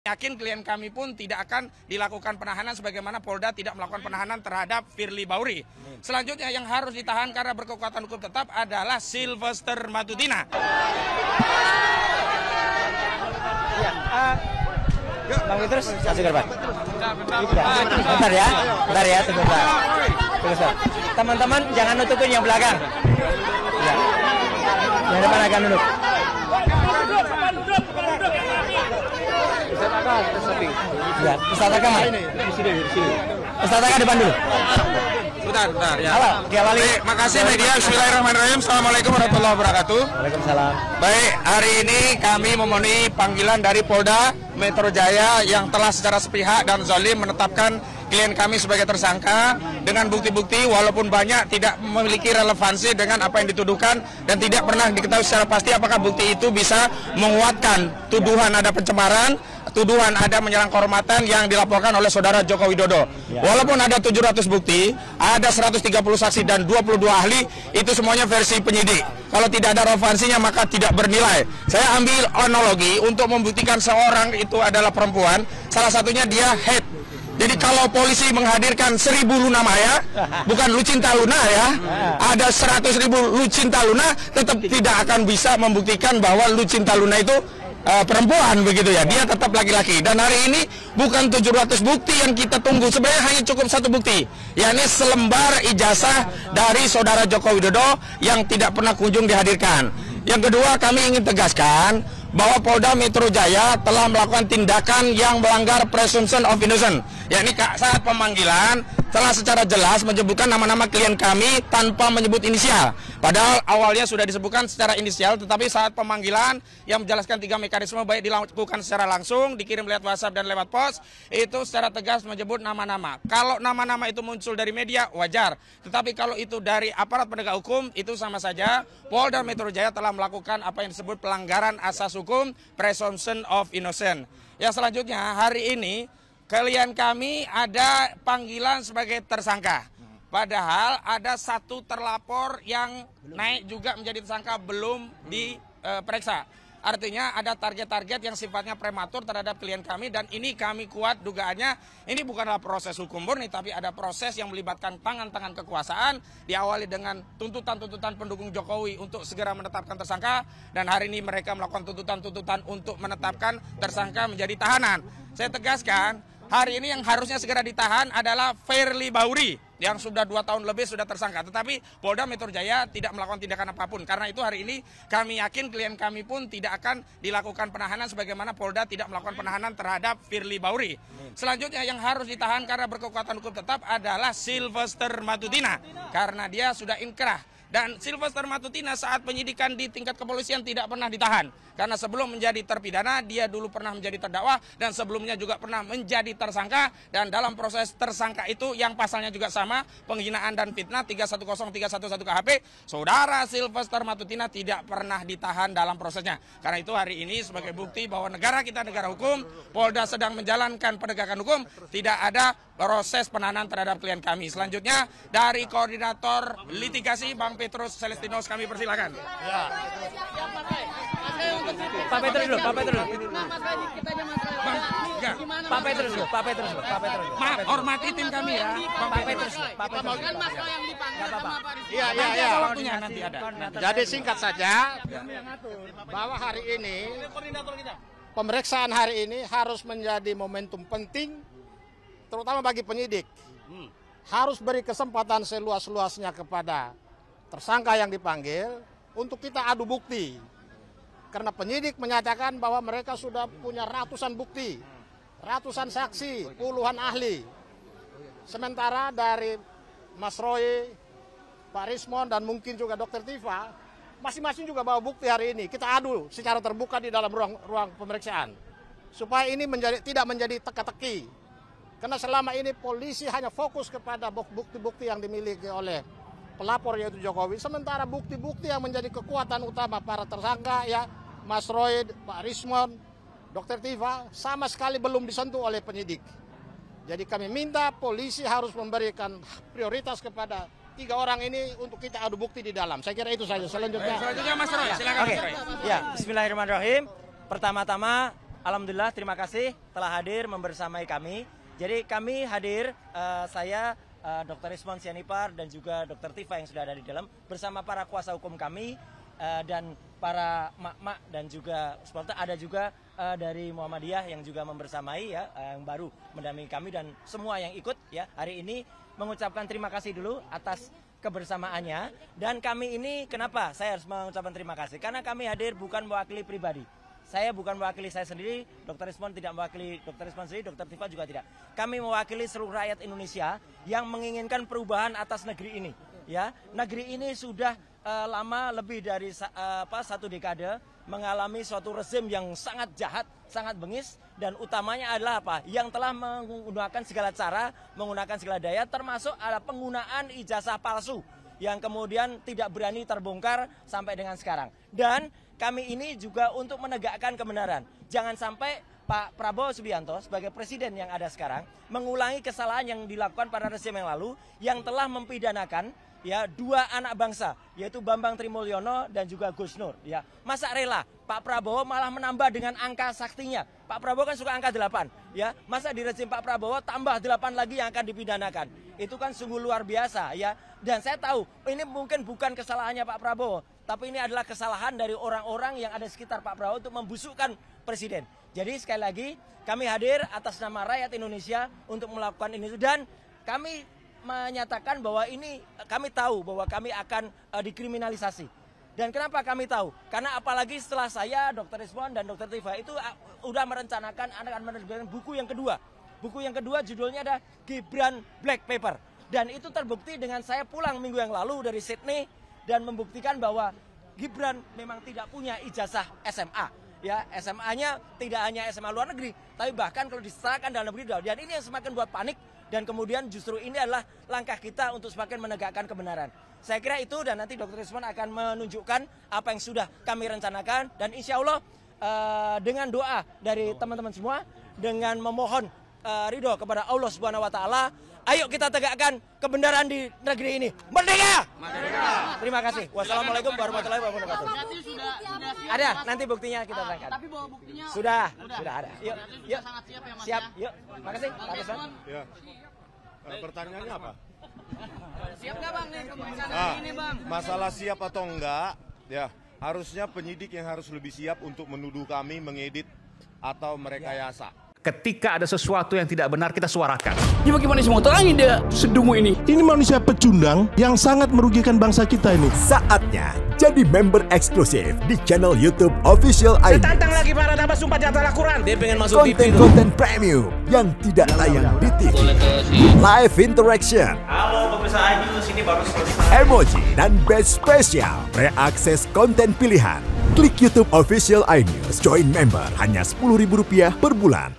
Yakin klien kami pun tidak akan dilakukan penahanan sebagaimana Polda tidak melakukan penahanan terhadap Firly Bahuri. Selanjutnya yang harus ditahan karena berkekuatan hukum tetap adalah Sylvester Matutina. Bang Petrus, kasih gerbang. Bentar ya, tunggu bentar. Teman-teman jangan nutupin yang belakang. Ya. Yang depan akan nunduk. Ya, Ustaz Aka mana? Di sini. Ustaz Aka depan dulu. Bentar ya. Halo, diawali. Makasih media. Bismillahirrahmanirrahim. Assalamualaikum warahmatullahi wabarakatuh. Waalaikumsalam. Baik, hari ini kami memenuhi panggilan dari Polda Metro Jaya yang telah secara sepihak dan zalim menetapkan klien kami sebagai tersangka dengan bukti-bukti walaupun banyak tidak memiliki relevansi dengan apa yang dituduhkan dan tidak pernah diketahui secara pasti apakah bukti itu bisa menguatkan tuduhan ada pencemaran, tuduhan ada menyerang kehormatan yang dilaporkan oleh saudara Joko Widodo. Ya. Walaupun ada 700 bukti, ada 130 saksi dan 22 ahli, itu semuanya versi penyidik. Kalau tidak ada relevansinya maka tidak bernilai. Saya ambil analogi untuk membuktikan seorang itu adalah perempuan, salah satunya dia head. Jadi kalau polisi menghadirkan 1000 Luna Maya, bukan Lucinta Luna ya, ada 100.000 Lucinta Luna, tetap tidak akan bisa membuktikan bahwa Lucinta Luna itu perempuan begitu ya, dia tetap laki-laki. Dan hari ini bukan 700 bukti yang kita tunggu, sebenarnya hanya cukup satu bukti, yakni selembar ijazah dari saudara Joko Widodo yang tidak pernah kunjung dihadirkan. Yang kedua, kami ingin tegaskan bahwa Polda Metro Jaya telah melakukan tindakan yang melanggar presumption of innocence, yakni saat pemanggilan telah secara jelas menyebutkan nama-nama klien kami tanpa menyebut inisial. Padahal awalnya sudah disebutkan secara inisial, tetapi saat pemanggilan yang menjelaskan 3 mekanisme baik dilakukan secara langsung, dikirim lewat WhatsApp dan lewat pos, itu secara tegas menyebut nama-nama. Kalau nama-nama itu muncul dari media, wajar. Tetapi kalau itu dari aparat penegak hukum, itu sama saja. Polda Metro Jaya telah melakukan apa yang disebut pelanggaran asas hukum, presumption of innocence. Yang selanjutnya, hari ini klien kami ada panggilan sebagai tersangka. Padahal ada satu terlapor yang naik juga menjadi tersangka belum diperiksa. Artinya ada target-target yang sifatnya prematur terhadap klien kami dan ini kami kuat dugaannya ini bukanlah proses hukum murni tapi ada proses yang melibatkan tangan-tangan kekuasaan diawali dengan tuntutan-tuntutan pendukung Jokowi untuk segera menetapkan tersangka dan hari ini mereka melakukan tuntutan-tuntutan untuk menetapkan tersangka menjadi tahanan. Saya tegaskan hari ini yang harusnya segera ditahan adalah Firly Bahuri yang sudah 2 tahun lebih sudah tersangka. Tetapi Polda Metro Jaya tidak melakukan tindakan apapun. Karena itu hari ini kami yakin klien kami pun tidak akan dilakukan penahanan sebagaimana Polda tidak melakukan penahanan terhadap Firly Bahuri. Selanjutnya yang harus ditahan karena berkekuatan hukum tetap adalah Sylvester Matutina. Karena dia sudah inkrah. Dan Sylvester Matutina saat penyidikan di tingkat kepolisian tidak pernah ditahan. Karena sebelum menjadi terpidana, dia dulu pernah menjadi terdakwa dan sebelumnya juga pernah menjadi tersangka. Dan dalam proses tersangka itu yang pasalnya juga sama, penghinaan dan fitnah 310311 KHP, saudara Sylvester Matutina tidak pernah ditahan dalam prosesnya. Karena itu hari ini sebagai bukti bahwa negara kita negara hukum, Polda sedang menjalankan penegakan hukum, tidak ada proses penahanan terhadap klien kami. Selanjutnya dari koordinator litigasi Bang Petrus Celestinos kami persilakan. Ya. Pak Petrus dulu. Pak Petrus. Maaf, hormati tim kami ya. Pak Petrus. Iya. Waktunya nanti ada. Jadi singkat saja, bahwa hari ini pemeriksaan hari ini harus menjadi momentum penting, terutama bagi penyidik. Harus beri kesempatan seluas-luasnya kepada tersangka yang dipanggil untuk kita adu bukti. Karena penyidik menyatakan bahwa mereka sudah punya ratusan bukti, ratusan saksi, puluhan ahli. Sementara dari Mas Roy, Pak Rismon, dan mungkin juga Dr. Tifa, masing-masing juga bawa bukti hari ini. Kita adu secara terbuka di dalam ruang pemeriksaan. Supaya ini tidak menjadi teka-teki. Karena selama ini polisi hanya fokus kepada bukti-bukti yang dimiliki oleh pelapor yaitu Jokowi. Sementara bukti-bukti yang menjadi kekuatan utama para tersangka ya Mas Roy, Pak Rismon, Dr. Tifa sama sekali belum disentuh oleh penyidik. Jadi kami minta polisi harus memberikan prioritas kepada 3 orang ini untuk kita adu bukti di dalam. Saya kira itu saja. Selanjutnya Mas Roy, silakan. Oke. Ya, bismillahirrahmanirrahim. Pertama-tama alhamdulillah terima kasih telah hadir membersamai kami. Jadi kami hadir, saya Dr. Ismon Sianipar dan juga Dr. Tifa yang sudah ada di dalam bersama para kuasa hukum kami dan para mak-mak dan juga supporter, ada juga dari Muhammadiyah yang juga membersamai ya, yang baru mendampingi kami dan semua yang ikut ya hari ini mengucapkan terima kasih dulu atas kebersamaannya. Dan kami ini kenapa saya harus mengucapkan terima kasih? Karena kami hadir bukan mewakili pribadi. Saya bukan mewakili saya sendiri, Dr. Ismon tidak mewakili Dr. Ismon sendiri, Dr. Tifa juga tidak. Kami mewakili seluruh rakyat Indonesia yang menginginkan perubahan atas negeri ini. Ya, negeri ini sudah lama lebih dari satu dekade mengalami suatu rezim yang sangat jahat, sangat bengis, dan utamanya adalah apa? Yang telah menggunakan segala cara, menggunakan segala daya, termasuk ada penggunaan ijazah palsu yang kemudian tidak berani terbongkar sampai dengan sekarang. Dan kami ini juga untuk menegakkan kebenaran. Jangan sampai Pak Prabowo Subianto sebagai presiden yang ada sekarang mengulangi kesalahan yang dilakukan pada rezim yang lalu yang telah mempidanakan ya dua anak bangsa, yaitu Bambang Trimulyono dan juga Gus Nur. Ya, masa rela Pak Prabowo malah menambah dengan angka saktinya. Pak Prabowo kan suka angka 8, ya. Masa di rezim Pak Prabowo tambah 8 lagi yang akan dipidanakan. Itu kan sungguh luar biasa, ya. Dan saya tahu ini mungkin bukan kesalahannya Pak Prabowo, tapi ini adalah kesalahan dari orang-orang yang ada sekitar Pak Prabowo untuk membusukkan presiden. Jadi sekali lagi kami hadir atas nama rakyat Indonesia untuk melakukan ini, dan kami menyatakan bahwa ini kami tahu bahwa kami akan dikriminalisasi. Dan kenapa kami tahu? Karena apalagi setelah saya, Dr. Ismon dan Dr. Tifa itu udah merencanakan akan menerbitkan buku yang kedua. Buku yang kedua judulnya ada Gibran Black Paper. Dan itu terbukti dengan saya pulang minggu yang lalu dari Sydney dan membuktikan bahwa Gibran memang tidak punya ijazah SMA. Ya, SMA-nya tidak hanya SMA luar negeri, tapi bahkan kalau diserahkan dalam negeri. Dan ini yang semakin buat panik. Dan kemudian justru ini adalah langkah kita untuk semakin menegakkan kebenaran. Saya kira itu, dan nanti Dr. Ismon akan menunjukkan apa yang sudah kami rencanakan. Dan insya Allah dengan doa dari teman-teman semua, dengan memohon ridho kepada Allah Subhanahu Wa Taala, ayo kita tegakkan kebenaran di negeri ini. Merdeka! Merdeka! Terima kasih. Wassalamualaikum warahmatullahi wabarakatuh. Ada, nanti buktinya kita terangkan. Tapi bawa buktinya sudah ada. Yuk, yuk. Sangat siap ya Mas. Siap, yuk. Makasih, Pak Ismon. Ya. Pertanyaannya apa? Siap nggak Bang nih pemeriksaan ini Bang? Masalah siap atau enggak, ya harusnya penyidik yang harus lebih siap untuk menuduh kami mengedit atau merekayasa. Ketika ada sesuatu yang tidak benar, kita suarakan. Ya bagaimana semua terangin dia sedungu ini? Ini manusia pecundang yang sangat merugikan bangsa kita ini. Saatnya jadi member eksklusif di channel YouTube Official ID. Tantang lagi para nama sumpah di atas Al-Quran. Dia pengen masuk TV. Konten premium yang tidak tayang di TV. Live interaction. Halo pemirsa iNews, ini baru Emoji dan badge spesial. Reakses konten pilihan. Klik YouTube Official iNews. Join member hanya Rp10.000 per bulan.